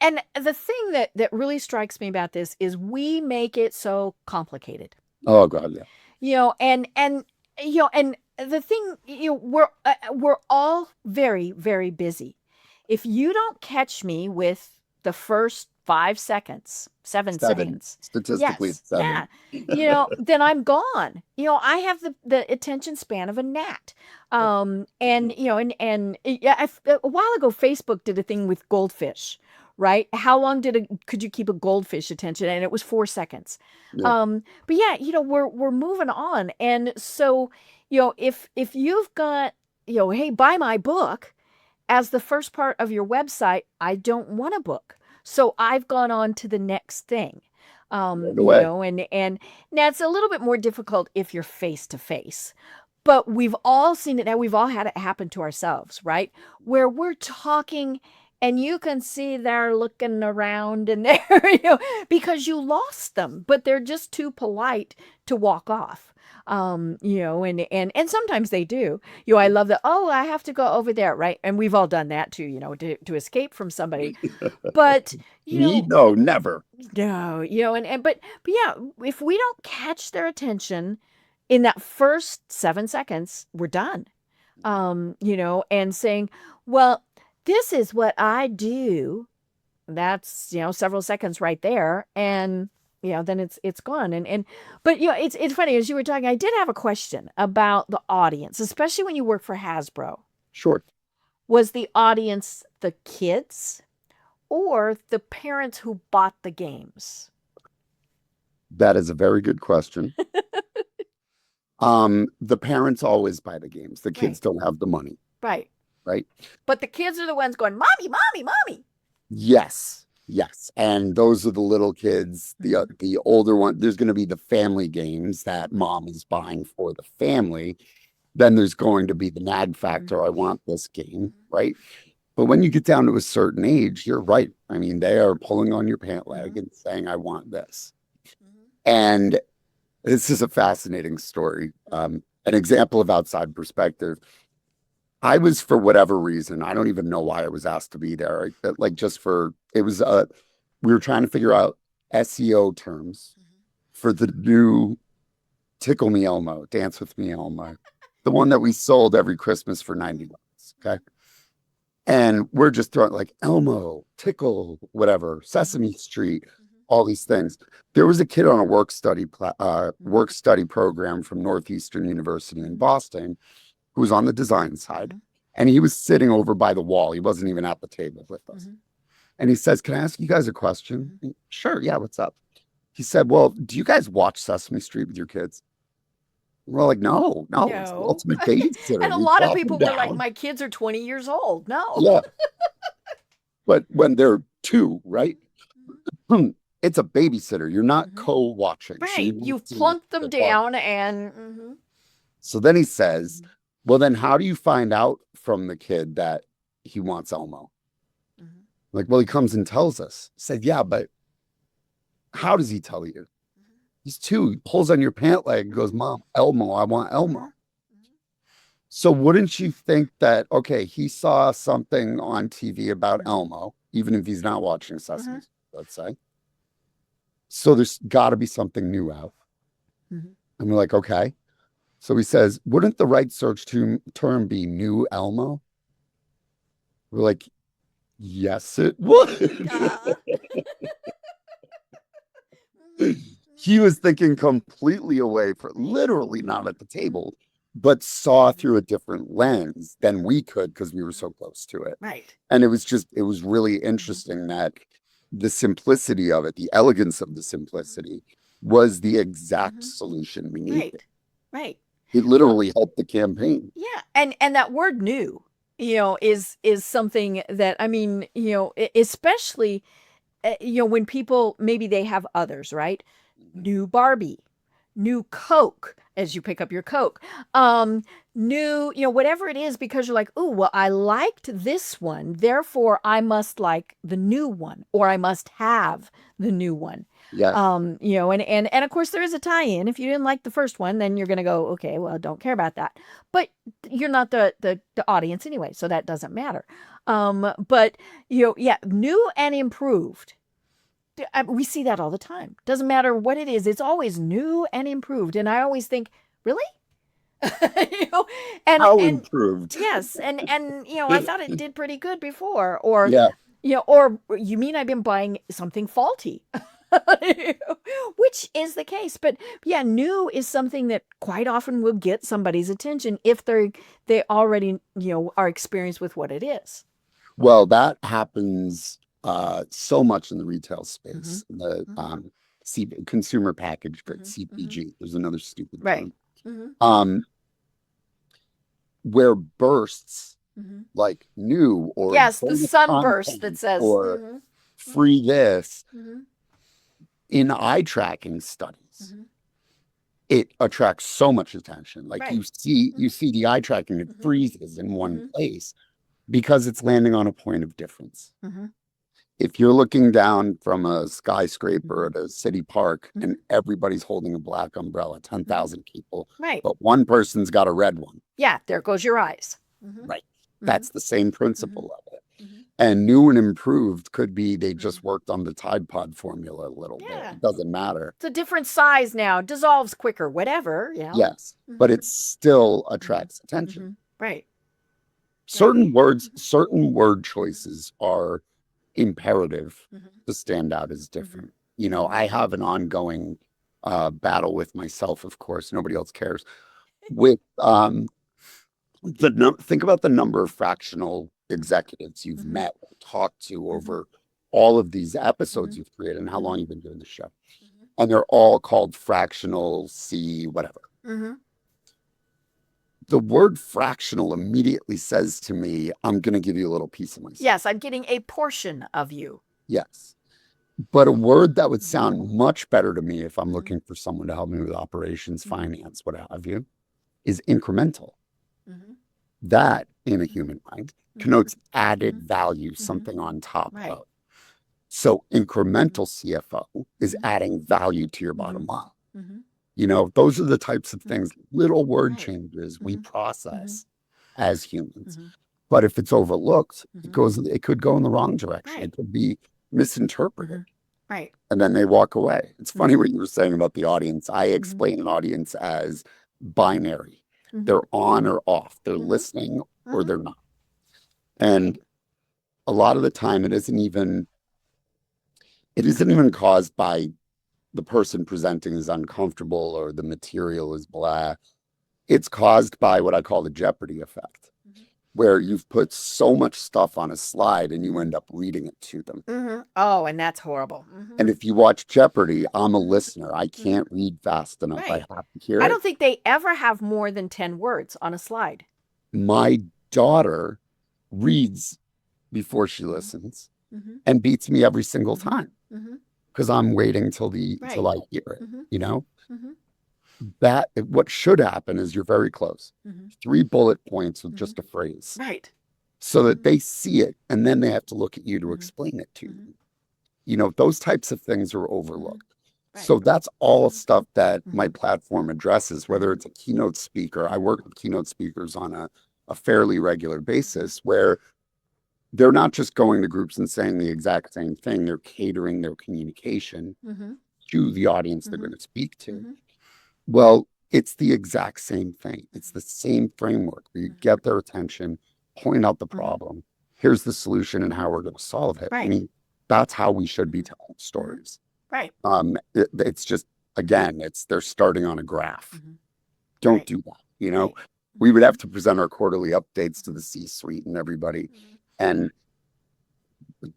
And the thing that really strikes me about this is we make it so complicated. Oh God, yeah. And the thing, we're all very, very busy. If you don't catch me with the first 5 seconds, 7 seconds. Statistically, Yes. it's 7. Yeah. Then I'm gone. I have the attention span of a gnat. And, yeah, a while ago, Facebook did a thing with goldfish, right? How long could you keep a goldfish attention? And it was 4 seconds. Yeah. But yeah, we're moving on. And so, if you've got, hey, buy my book as the first part of your website, I don't want a book. So I've gone on to the next thing. Right away. And now it's a little bit more difficult if you're face to face. But we've all seen it now. We've all had it happen to ourselves, right? Where we're talking and you can see they're looking around and they're, because you lost them, but they're just too polite to walk off. And sometimes they do. I love that. Oh, I have to go over there, right? And we've all done that too, to escape from somebody. But Me? No, never. no, but yeah, if we don't catch their attention in that first 7 seconds, we're done. And saying, well, this is what I do. That's, several seconds right there. And, then it's gone. But it's funny, as you were talking, I did have a question about the audience, especially when you work for Hasbro. Sure. Was the audience the kids or the parents who bought the games? That is a very good question. The parents always buy the games. The kids don't have the money. Right. Right. But the kids are the ones going, mommy, mommy, mommy. Yes. And those are the little kids. The older one, there's going to be the family games that mom is buying for the family. Then there's going to be the nag factor. I want this game. Right. But when you get down to a certain age, you're right. I mean, they are pulling on your pant leg and saying, I want this. And this is a fascinating story. An example of outside perspective. I was, for whatever reason, I don't even know why I was asked to be there. We were trying to figure out SEO terms for the new Tickle Me Elmo, Dance With Me Elmo, the one that we sold every Christmas for $90. Okay. And we're just throwing like Elmo, Tickle, whatever, Sesame Street, all these things. There was a kid on a work study program from Northeastern University in Boston who was on the design side, and he was sitting over by the wall. He wasn't even at the table with us. And he says, can I ask you guys a question? Sure, yeah, what's up? He said, well, do you guys watch Sesame Street with your kids? We're like, no, it's the ultimate babysitter. And a lot of people were like, my kids are 20 years old. No. Yeah. But when they're 2, right? It's a babysitter. You're not co-watching. Right. So You've plunked them down and... So then he says, well, then how do you find out from the kid that he wants Elmo? Like, well, he comes and tells us. I said, yeah, but how does he tell you? He's 2. He pulls on your pant leg and goes, Mom, Elmo, I want Elmo. So wouldn't you think that, okay, he saw something on TV about Elmo, even if he's not watching Sesame, let's say. So there's got to be something new out. And we're like, okay. So he says, wouldn't the right search term be new Elmo? We're like, yes, it would. He was thinking completely away, literally not at the table, but saw through a different lens than we could because we were so close to it. Right. And it was really interesting that the simplicity of it, the elegance of the simplicity was the exact solution we needed. Right. It literally helped the campaign. Yeah. And that word new, is something that, I mean, especially, when people, maybe they have others, right? New Barbie, new Coke, as you pick up your Coke, new, whatever it is, because you're like, oh, well, I liked this one, therefore I must like the new one, or I must have the new one. Yes. And of course there is a tie-in. If you didn't like the first one, then you're going to go, okay, well, don't care about that. But you're not the audience anyway, so that doesn't matter. But new and improved. We see that all the time. Doesn't matter what it is. It's always new and improved. And I always think, really? How improved? Yes. And I thought it did pretty good before. Or, yeah. Yeah, or you mean I've been buying something faulty? Which is the case. But yeah, new is something that quite often will get somebody's attention if they already, are experienced with what it is. Well, that happens so much in the retail Mm-hmm. space, the Mm-hmm. consumer packaged goods, Mm-hmm. CPG. There's another stupid Right. term. Mm-hmm. Um, where bursts Mm-hmm. like new or Yes, the bonus sunburst that content says, or free this mm-hmm. in eye tracking studies, Mm-hmm. it attracts so much attention. Like Right. you see the eye tracking, it Mm-hmm. freezes in one Mm-hmm. place because it's landing on a point of difference. Mm-hmm. If you're looking down from a skyscraper Mm-hmm. at a city park and Mm-hmm. everybody's holding a black umbrella, 10,000 people, Right. but one person's got a red one, Yeah, there goes your eyes. Mm-hmm. right? Mm-hmm. That's the same Mm-hmm. principle of it. Mm-hmm. And new and improved could be they just Mm-hmm. worked on the Tide Pod formula a little bit. Yeah. It doesn't matter. It's a different size now, dissolves quicker, whatever, Yes, but Mm-hmm. it still Mm-hmm. attracts attention. Mm-hmm. Right. Certain words, Mm-hmm. certain word choices are imperative Mm-hmm. to stand out as Mm-hmm. different. You know, I have an ongoing battle with myself, of course, nobody else cares. With think about the number of fractional executives you've Mm-hmm. met or talked to Mm-hmm. over all of these episodes Mm-hmm. you've created and how long you've been doing the show. Mm-hmm. And they're all called fractional C, whatever. Mm-hmm. The word fractional immediately says to me, I'm going to give you a little piece of myself. Yes, I'm getting a portion of you. Yes. But a word that would sound much better to me if I'm Mhm. looking for someone to help me with operations, Mhm. finance, what have you, is incremental. Mm-hmm. That, in a human mind, connotes added Mhm. value, something on top Right. of. So incremental CFO is Mhm. adding value to your bottom line. Mm-hmm. You know, those are the types of things, little word Right. changes we Mhm. process as humans. Mm-hmm. But if it's overlooked, Mhm. it could go in the wrong direction. Right. It could be misinterpreted. Mhm. Right. And then they walk away. It's funny Mhm. what you were saying about the audience. I explain an audience as binary. Mhm. They're on or off. They're Mhm. listening or Mhm. they're not. And a lot of the time it isn't even caused by the person presenting is uncomfortable or the material is blah. It's caused by what I call the Jeopardy effect, where you've put so much stuff on a slide and you end up reading it to them. Mm-hmm. Oh, and that's horrible. Mm-hmm. And if you watch Jeopardy, I'm a listener. I can't read fast enough. Right. I have to hear I it. don't think they ever have more than 10 words on a slide. My daughter reads before she listens Mm-hmm. and beats me every single time Mm-hmm. because I'm waiting till I hear it. You know, that what should happen is you're very close. 3 bullet points with just a phrase. Right. So that they see it and then they have to look at you to explain it to you. You know, those types of things are overlooked. Right. So that's all stuff that my platform addresses, whether it's a keynote speaker. I work with keynote speakers on a fairly regular basis where they're not just going to groups and saying the exact same thing. They're catering their communication to the audience they're going to speak to. Well, it's the exact same thing. It's the same framework where you get their attention, point out the problem. Here's the solution and how we're going to solve it. Right. I mean, that's how we should be telling stories. Right. It's just, again, they're starting on a graph. Don't do that. You know, we would have to present our quarterly updates to the C-suite and everybody. And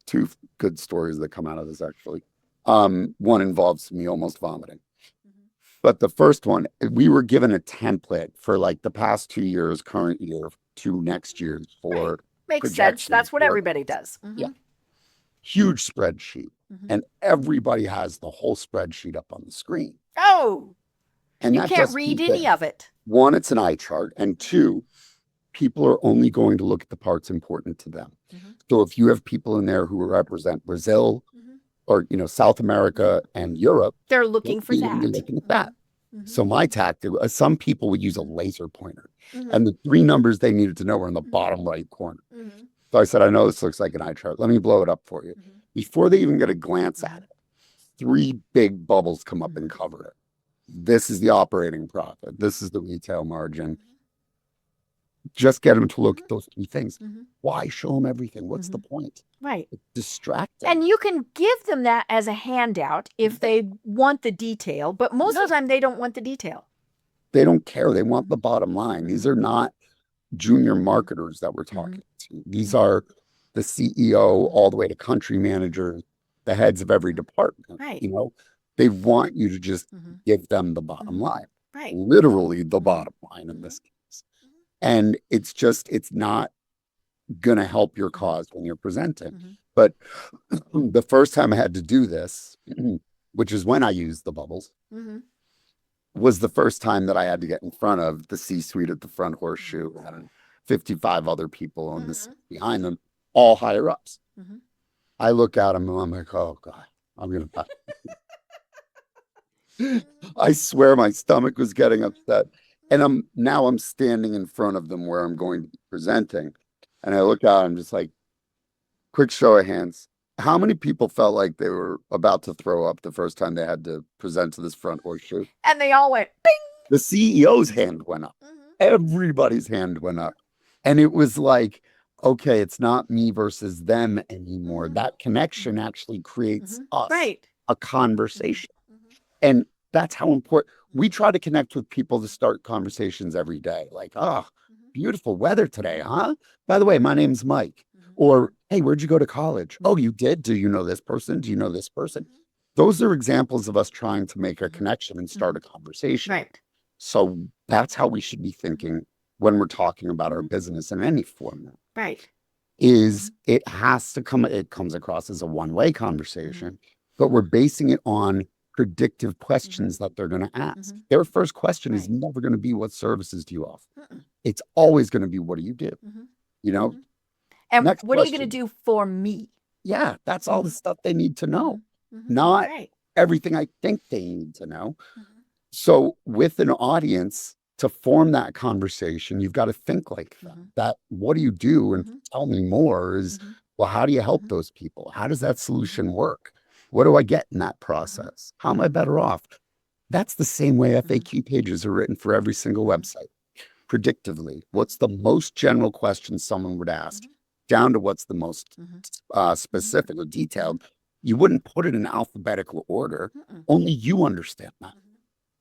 2 good stories that come out of this, actually. One involves me almost vomiting. But the first one, we were given a template for like the past 2 years, current year, to next year for Makes sense. That's what everybody does. Yeah. Huge spreadsheet. And everybody has the whole spreadsheet up on the screen. Oh, And you that can't does read 2 any things. of it. One, it's an eye chart. And 2, people are only going to look at the parts important to them. So if you have people in there who represent Brazil or, you know, South America and Europe, They're looking for they're that. looking at that. So my tactic, some people would use a laser pointer and the 3 numbers they needed to know were in the bottom right corner. So I said, I know this looks like an eye chart. Let me blow it up for you. Before they even get a glance at it, 3 big bubbles come up and cover it. This is the operating profit. This is the retail margin. just get them to look at those key things. Mhm. Why show them everything? What's the Mhm. point? Right. It's distracting. And you can give them that as a handout if they want the detail, but most of the time they don't want the detail. They don't care. They want the bottom line. These are not junior marketers that we're talking to. These are the CEO all the way to country managers, the heads of every department. Right. You know, they want you to just Mhm. give them the bottom line, Right. literally the bottom line in this case. And it's not going to help your cause when you're presenting. But the first time I had to do this, which is when I used the bubbles, was the first time that I had to get in front of the C-suite at the front horseshoe and 55 other people on this behind them, all higher ups. I look at them and I'm like, oh God, I'm going to die. I swear my stomach was getting upset. And I'm standing in front of them where I'm going to be presenting. And I look out, I'm just like, quick show of hands. How many people felt like they were about to throw up the first time they had to present to this front horseshoe? And they all went, bing. The CEO's hand went up. Everybody's hand went up. And it was like, okay, it's not me versus them anymore. That connection actually creates us a conversation. And that's how important we try to connect with people to start conversations every day. Like, oh, beautiful weather today, huh? By the way, my name's Mike. Or, hey, where'd you go to college? Oh, you did? Do you know this person? Do you know this person? Those are examples of us trying to make a connection and start a conversation. Right. So that's how we should be thinking when we're talking about our business in any format. Right. Is it comes across as a one-way conversation, but we're basing it on predictive questions that they're going to ask. Their first question is never going to be, what services do you offer? It's always going to be, what do you do? You know? And Next what are you going question. to do for me? Yeah, that's all the stuff they need to know, not everything I think they need to know. So with an audience, to form that conversation, you've got to think like that. What do you do? And tell me more is, well, how do you help those people? How does that solution work? What do I get in that process? How am I better off? That's the same way FAQ pages are written for every single website. Predictively, what's the most general question someone would ask, down to what's the most specific or detailed. You wouldn't put it in alphabetical order. Only you understand that.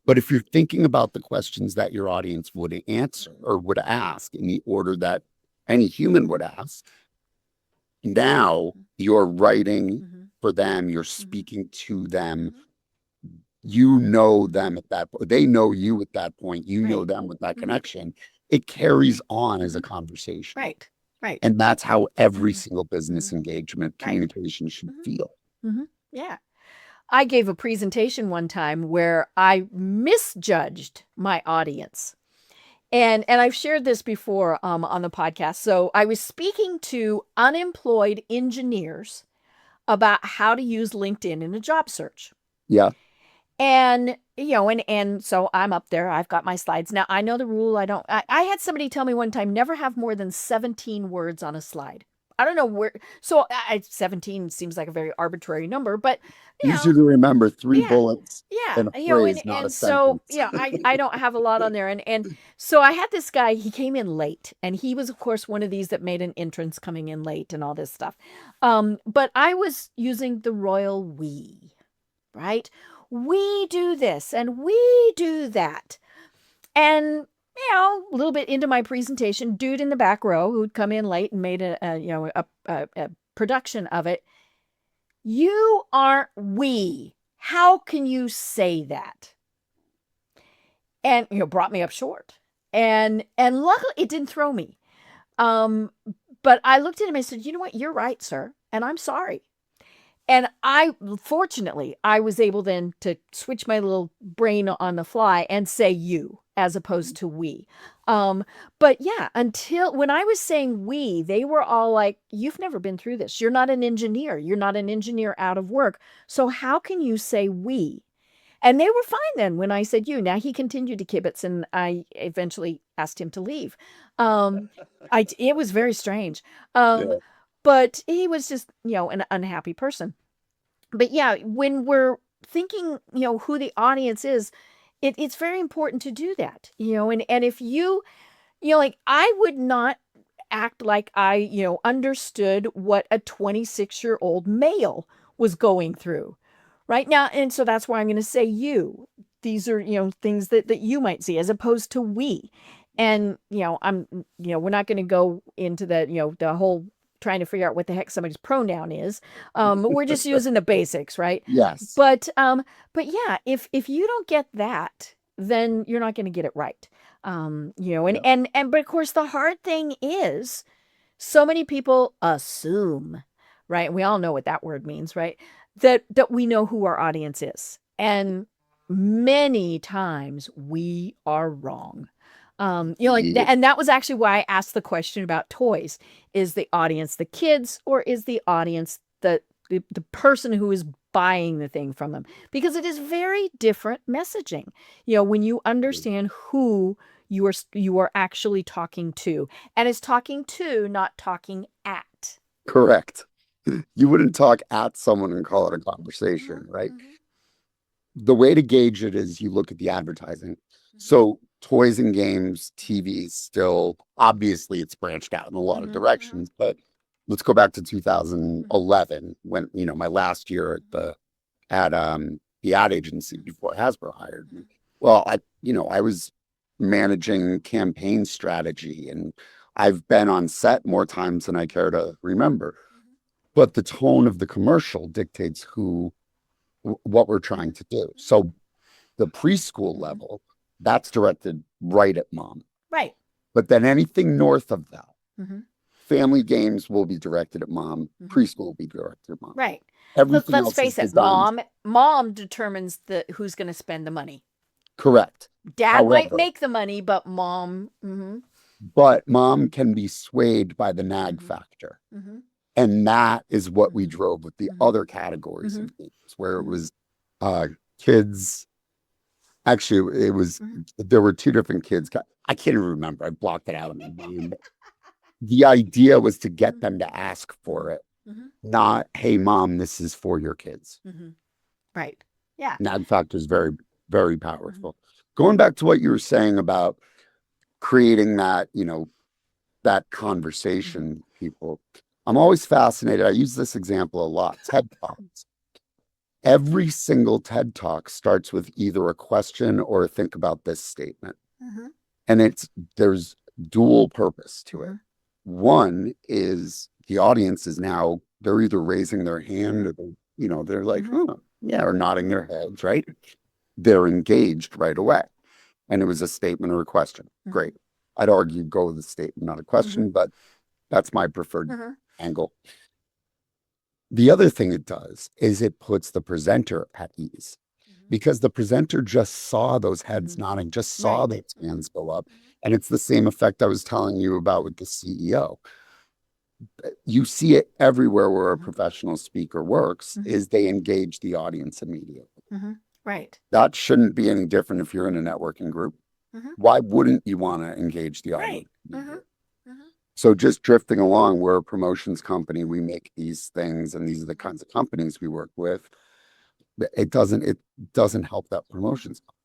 But if you're thinking about the questions that your audience would answer or would ask in the order that any human would ask, now you're writing for them, you're speaking to them, you know them at that point, they know you at that point, you know them with that connection. It carries on as a conversation. Right. Right. And that's how every single business engagement communication should feel. Yeah. I gave a presentation one time where I misjudged my audience. And I've shared this before on the podcast. So I was speaking to unemployed engineers about how to use LinkedIn in a job search. Yeah. And, and so I'm up there. I've got my slides. Now, I know the rule. I had somebody tell me one time, never have more than 17 words on a slide. I don't know where. So 17 seems like a very arbitrary number, but easy to remember 3 bullets. Yeah. In a phrase, not a so, sentence. I don't have a lot on there. And so I had this guy, he came in late, and he was, of course, one of these that made an entrance coming in late and all this stuff. But I was using the royal we, right? We do this and we do that. And, a little bit into my presentation, dude in the back row who'd come in late and made a production of it. You aren't we. How can you say that? And, brought me up short. And luckily it didn't throw me. But I looked at him and I said, you know what? You're right, sir. And I'm sorry. And fortunately, I was able then to switch my little brain on the fly and say you as opposed to we. But yeah, until when I was saying we, they were all like, you've never been through this. You're not an engineer. You're not an engineer out of work. So how can you say we? And they were fine then when I said you. Now he continued to kibitz, and I eventually asked him to leave. It was very strange. But he was just, an unhappy person. But yeah, when we're thinking, who the audience is, it's very important to do that, and if you, Like I would not act like I, understood what a 26-year-old male was going through right now. And so that's why I'm going to say you. These are, things that you might see as opposed to we. And, we're not going to go into that, the whole trying to figure out what the heck somebody's pronoun is. We're just using the basics, right? Yes. But yeah, if you don't get that, then you're not going to get it right. And Yeah. but of course the hard thing is so many people assume, right? We all know what that word means, right? That we know who our audience is. And many times we are wrong. Yeah. And that was actually why I asked the question about toys. Is the audience the kids, or is the audience the person who is buying the thing from them? Because it is very different messaging. When you understand who you are actually talking to, and it's talking to, not talking at. Correct. You wouldn't talk at someone and call it a conversation, Mm-hmm, right? mm-hmm, The way to gauge it is you look at the advertising. So toys and games, TV still, obviously it's branched out in a lot of mm-hmm, directions, but let's go back to mm-hmm, 2011 when, my last year at the ad agency before Hasbro hired me. Well, I was managing campaign strategy and I've been on set more times than I care to remember. But the tone of the commercial dictates what we're trying to do. So the preschool level, that's directed right at mom. right. But then anything north of that, Mm-hmm, family games will be directed at mom, mm-hmm, preschool will be directed at mom. right. Everything Let's else is face it, designed. mom determines who's going to spend the money. Correct. Dad might However, make the money, but mom. Mm-hmm, but mom can be swayed by the nag factor. mm-hmm, And that is what we mm-hmm, drove with the mm-hmm, other categories mm-hmm, of games, where it mm-hmm, was kids. Actually, it was mm-hmm. there were two different kids. I can't even remember. I blocked it out of my mind. The idea was to get them to ask for it, Mm-hmm, not, hey, mom, this is for your kids. mm-hmm. Right. Yeah. Nag factor is very, very Mm-hmm, powerful. Going back to what you were saying about creating that mm-hmm. conversation, people, I'm always fascinated. I use this example a lot. TED Talks. Every single TED Talk starts with either a question or a think about this statement. Mm-hmm, And there's dual purpose to it. mm-hmm, One is the audience is now, they're either raising their hand or they're like, mm-hmm, oh, yeah, or nodding their heads, right? They're engaged right away. And it was a statement or a question. mm-hmm, Great. I'd argue go with a statement, not a question, but that's my preferred mm-hmm, angle. The other thing it does is it puts the presenter at ease because the presenter just saw those heads nodding, just saw right. those hands go up. And it's the same effect I was telling you about with the CEO. You see it everywhere where a professional speaker works, is they engage the audience immediately. Mm-hmm, right. That shouldn't be any different if you're in a networking group. Mm-hmm, Why wouldn't you want to engage the audience? right. Mm-hmm, mm-hmm, So just drifting along, we're a promotions company. We make these things, and these are the kinds of companies we work with. It doesn't help that promotions company.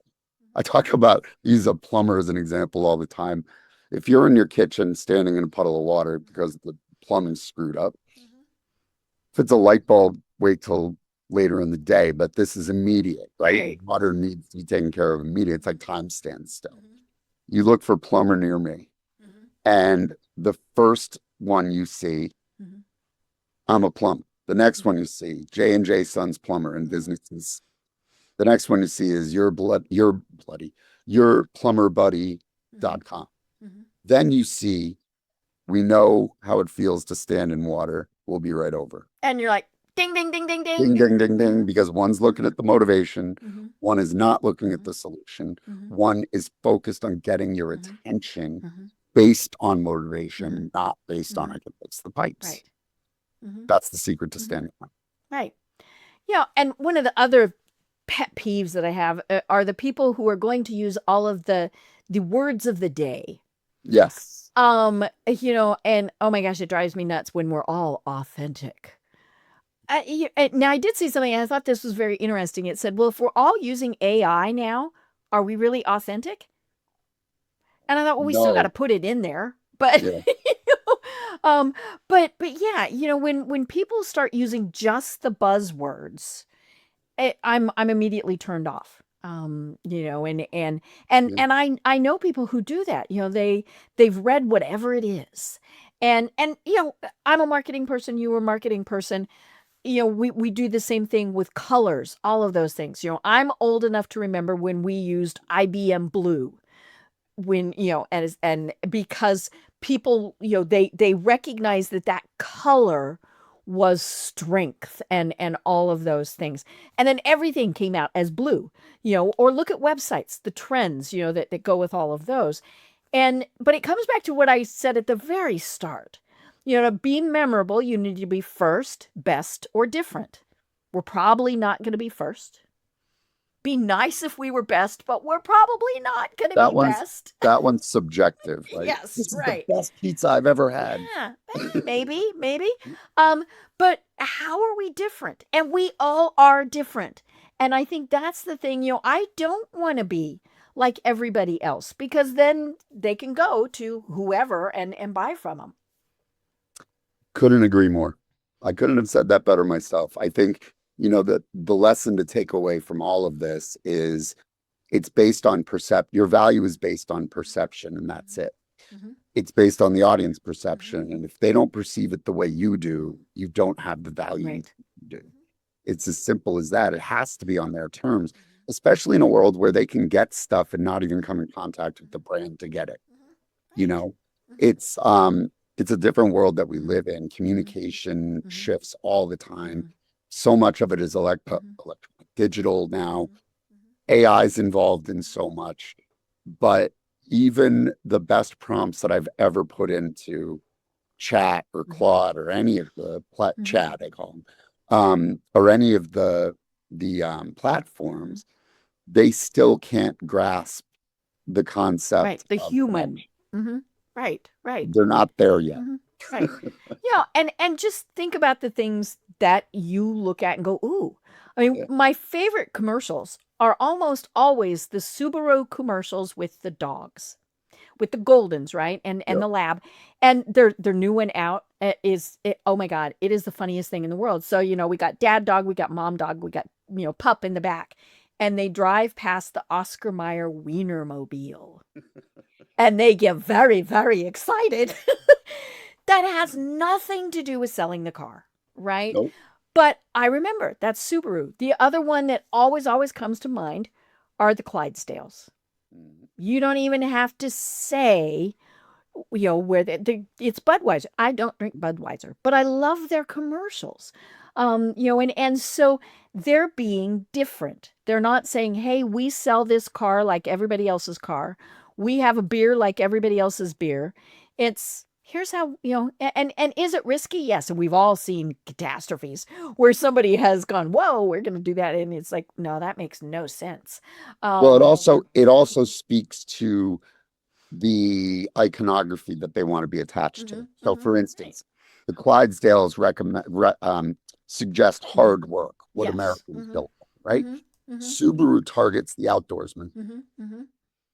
I talk about, use a plumber as an example all the time. If you're in your kitchen standing in a puddle of water because the plumbing's screwed up, if it's a light bulb, wait till later in the day. But this is immediate, right? right. Water needs to be taken care of immediate. It's like time stands still. Mm-hmm, You look for plumber near me, mm-hmm, and the first one you see, mm-hmm, I'm a plumber. The next one you see, J&J Sons Plumber and Businesses. The next one you see is your plumberbuddy.com. mm-hmm. Then you see, we know how it feels to stand in water. We'll be right over. And you're like, ding, ding, ding, ding, ding. Ding, ding, ding, ding, because one's looking at the motivation, Mm-hmm, one is not looking at the solution, mm-hmm, one is focused on getting your mm-hmm, attention mm-hmm, based on motivation, mm-hmm, not based on mm-hmm. I can fix the pipes. right. Mm-hmm, That's the secret to mm-hmm, standing on. right. Yeah. And one of the other pet peeves that I have are the people who are going to use all of the words of the day. Yes. And oh my gosh, it drives me nuts when we're all authentic. Now, I did see something, and I thought this was very interesting. It said, well, if we're all using AI now, are we really authentic? And I thought, well, we still got to No. put it in there. But Yeah. but yeah, when people start using just the buzzwords, I'm immediately turned off. Yeah. And I know people who do that. They've read whatever it is. And I'm a marketing person, you were a marketing person. We do the same thing with colors, all of those things. I'm old enough to remember when we used IBM Blue, when and because people they recognize that color was strength and all of those things, and then everything came out as blue. Or look at websites, the trends that go with all of those. But it comes back to what I said at the very start. To be memorable, you need to be first, best, or different. We're probably not going to be first. Be nice if we were best, but we're probably not going to That be one's best. that one's subjective. Like, Yes, this is the right. best pizza I've ever had. Yeah, maybe. But how are we different? And we all are different. And I think that's the thing, I don't want to be like everybody else, because then they can go to whoever and buy from them. Couldn't agree more. I couldn't have said that better myself. I think, that the lesson to take away from all of this is it's based on your value is based on perception, and that's it. Mm-hmm. It's based on the audience perception. And if they don't perceive it the way you do, you don't have the value Right. you do. It's as simple as that. It has to be on their terms, especially in a world where they can get stuff and not even come in contact with the brand to get it. It's a different world that we live in. Communication shifts all the time. So much of it is digital now. AI is involved in so much, but even the best prompts that I've ever put into chat or Claude or any of the chat, I call them, or any of the platforms, they still can't grasp the concept. Right. The human. Right. They're not there yet. Right. And just think about the things that you look at and go, ooh. I mean, my favorite commercials are almost always the Subaru commercials with the dogs, with the Goldens, right? And the lab. And their new one out oh my God, it is the funniest thing in the world. So, we got dad dog, we got mom dog, we got, pup in the back. And they drive past the Oscar Mayer Wienermobile. And they get very, very excited. That has nothing to do with selling the car, right? Nope. But I remember that's Subaru. The other one that always comes to mind are the Clydesdales. You don't even have to say, where it's Budweiser. I don't drink Budweiser, but I love their commercials. And so they're being different. They're not saying, hey, we sell this car like everybody else's car. We have a beer like everybody else's beer. It's here's how, and is it risky? Yes. And we've all seen catastrophes where somebody has gone, whoa, we're going to do that. And it's like, no, that makes no sense. Well, it also speaks to the iconography that they want to be attached to. So for instance, the Clydesdales suggest hard work, what Americans built, right? Subaru targets the outdoorsman.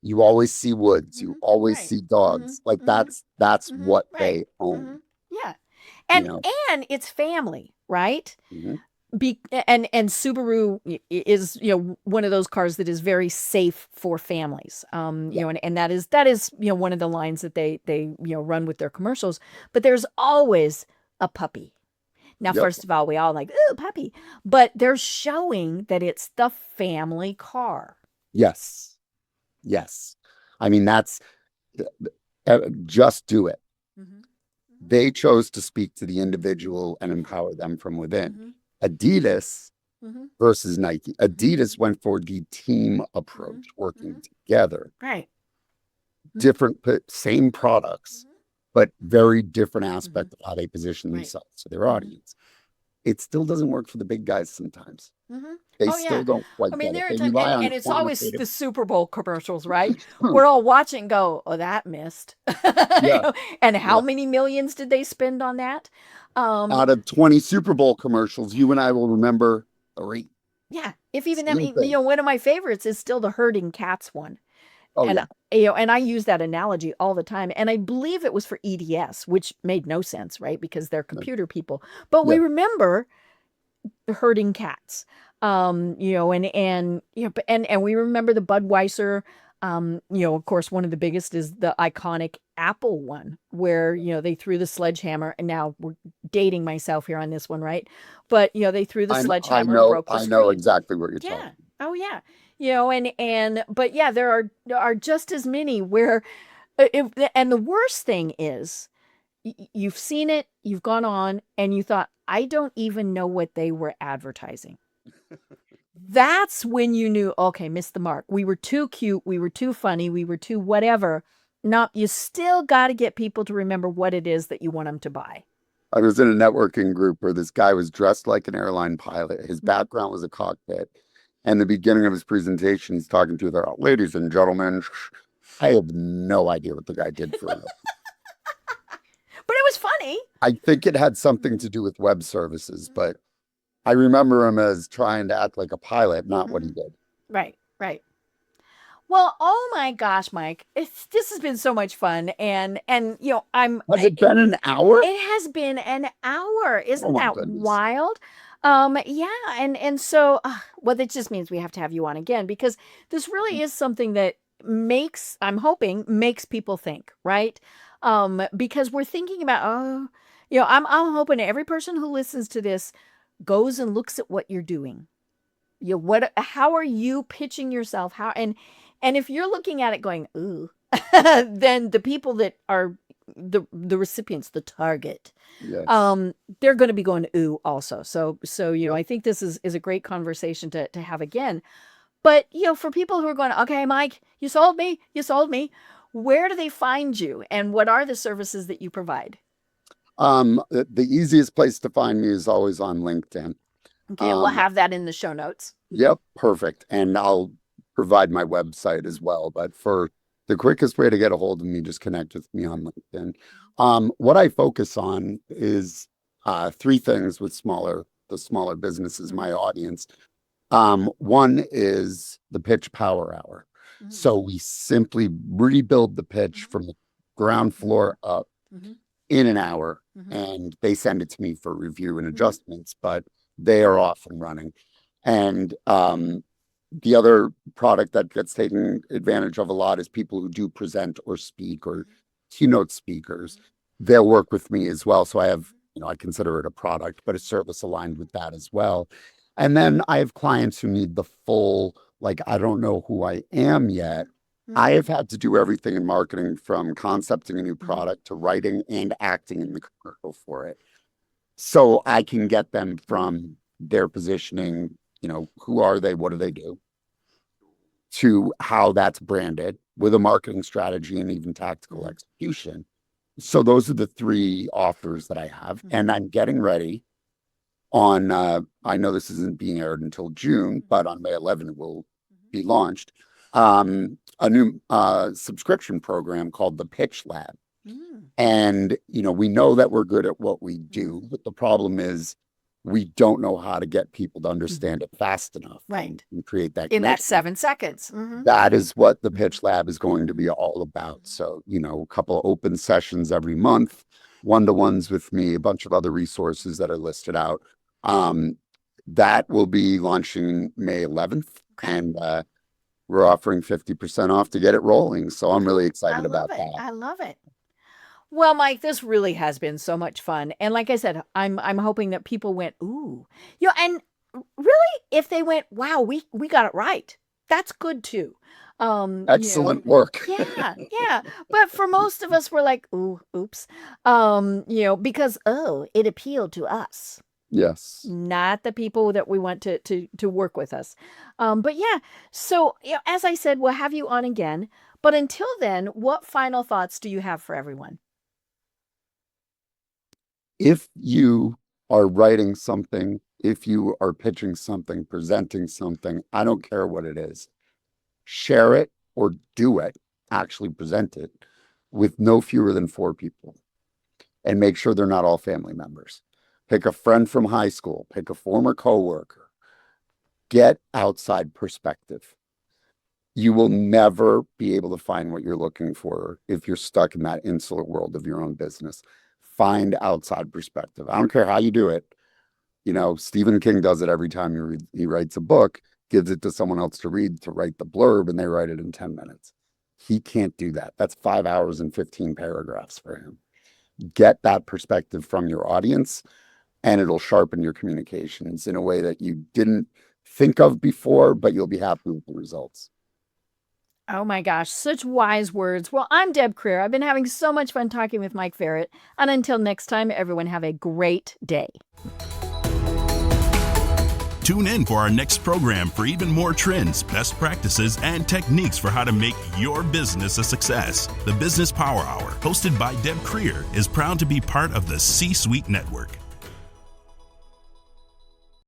You always see woods. You always see dogs. Like that's what they own. Yeah. And it's family, right? And Subaru is, one of those cars that is very safe for families. And that is, one of the lines that they run with their commercials, but there's always a puppy. Now, first of all, we all like, ooh, puppy, but they're showing that it's the family car. Yes. I mean, that's just do it. They chose to speak to the individual and empower them from within. Adidas versus Nike. Adidas went for the team approach, working together. Right. Different, same products, but very different aspect of how they position themselves to their audience. It still doesn't work for the big guys sometimes. They still don't quite get it. They rely on and it's always the Super Bowl commercials, right? We're all watching and go, oh, that missed. And how many millions did they spend on that? Out of 20 Super Bowl commercials, you and I will remember 3. Yeah. If even that, one of my favorites is still the herding cats one. Oh And yeah. and I use that analogy all the time. And I believe it was for EDS, which made no sense, right? Because they're computer people. But we Yeah. remember herding cats. And we remember the Budweiser. Of course, one of the biggest is the iconic Apple one, where they threw the sledgehammer. And now we're dating myself here on this one, right? But they threw the sledgehammer and broke the I know screen. exactly what you're Yeah. talking. Oh yeah. But yeah, there are just as many where and the worst thing is you've seen it, you've gone on, and you thought, I don't even know what they were advertising. That's when you knew, okay, missed the mark. We were too cute, we were too funny, we were too whatever. No, you still got to get people to remember what it is that you want them to buy. I was in a networking group where this guy was dressed like an airline pilot. His background was a cockpit. And the beginning of his presentation, he's talking to the ladies and gentlemen. I have no idea what the guy did for him. But it was funny. I think it had something to do with web services, but I remember him as trying to act like a pilot, not what he did. Right, right. Well, oh my gosh, Mike, this has been so much fun, and Has it been an hour? it has been an hour. Oh Isn't my that goodness. wild? Yeah, and so, well, that just means we have to have you on again because this really is something that I'm hoping, makes people think, right? Because we're thinking about, I'm hoping every person who listens to this goes and looks at what you're doing. How are you pitching yourself? And if you're looking at it going, ooh, then the people that are the recipients, the target, Yes. they're going to be going ooh also. So I think this is a great conversation to have again. But for people who are going, okay, Mike, you sold me. Where do they find you, and what are the services that you provide? The easiest place to find me is always on LinkedIn. Okay, and we'll have that in the show notes. Yep, perfect. And I'll provide my website as well. But for the quickest way to get a hold of me, just connect with me on LinkedIn. What I focus on is three things with the smaller businesses, my audience. One is the pitch power hour. So we simply rebuild the pitch from the ground floor up in an hour, and they send it to me for review and adjustments, but they are off and running. And the other product that gets taken advantage of a lot is people who do present or speak or keynote speakers. They'll work with me as well. So I have, I consider it a product, but a service aligned with that as well. And then I have clients who need the full, like, I don't know who I am yet. I have had to do everything in marketing, from concepting a new product to writing and acting in the commercial for it. So I can get them from their positioning, who are they, what do they do, to how that's branded with a marketing strategy and even tactical execution. So those are the three offers that I have. And I'm getting ready on, I know this isn't being aired until June, but on May 11th it will be launched, a new subscription program called the Pitch Lab. And, we know that we're good at what we do, but the problem is we don't know how to get people to understand it fast enough. Right. And create that in that connection. 7 seconds. That is what the Pitch Lab is going to be all about. So, a couple of open sessions every month, one-to-ones with me, a bunch of other resources that are listed out. That will be launching May 11th. And we're offering 50% off to get it rolling. So I'm really excited about that. I love it. Well, Mike, this really has been so much fun. And like I said, I'm hoping that people went, ooh. And really, if they went, wow, we got it right. That's good too. Excellent work. Yeah. But for most of us, we're like, ooh, oops. Because it appealed to us. Yes. Not the people that we want to work with us. But yeah, so as I said, we'll have you on again. But until then, what final thoughts do you have for everyone? If you are writing something, if you are pitching something, presenting something, I don't care what it is, share it or do it, actually present it with no fewer than 4 people, and make sure they're not all family members. Pick a friend from high school, pick a former coworker, get outside perspective. You will never be able to find what you're looking for if you're stuck in that insular world of your own business. Find outside perspective. I don't care how you do it. Stephen King does it every time he writes a book, gives it to someone else to read, to write the blurb, and they write it in 10 minutes. He can't do that. That's 5 hours and 15 paragraphs for him. Get that perspective from your audience, and it'll sharpen your communications in a way that you didn't think of before, but you'll be happy with the results. Oh my gosh, such wise words. Well, I'm Deb Creer. I've been having so much fun talking with Mike Verret. And until next time, everyone have a great day. Tune in for our next program for even more trends, best practices, and techniques for how to make your business a success. The Business Power Hour, hosted by Deb Creer, is proud to be part of the C-Suite Network.